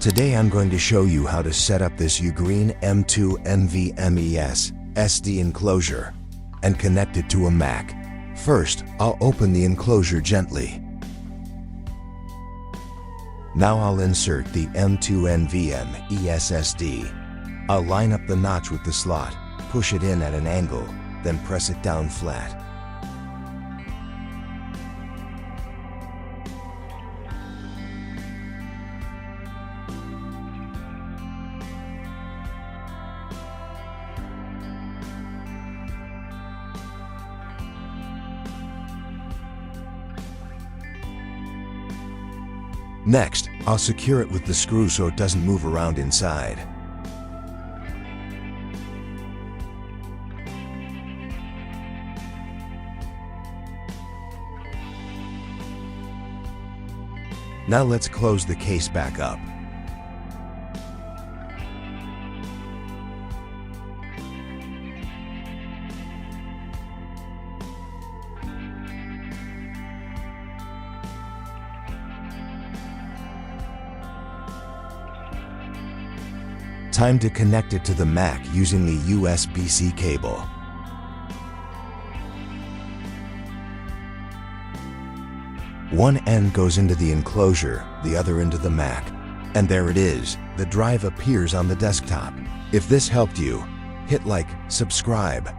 Today I'm going to show you how to set up this UGREEN M.2 NVMe SSD enclosure and connect it to a Mac. First, I'll open the enclosure gently. Now I'll insert the M.2 NVMe SSD. I'll line up the notch with the slot, push it in at an angle, then press it down flat. Next, I'll secure it with the screw so it doesn't move around inside. Now let's close the case back up. Time to connect it to the Mac using the USB-C cable. One end goes into the enclosure, the other into the Mac. And there it is, the drive appears on the desktop. If this helped you, hit like, subscribe,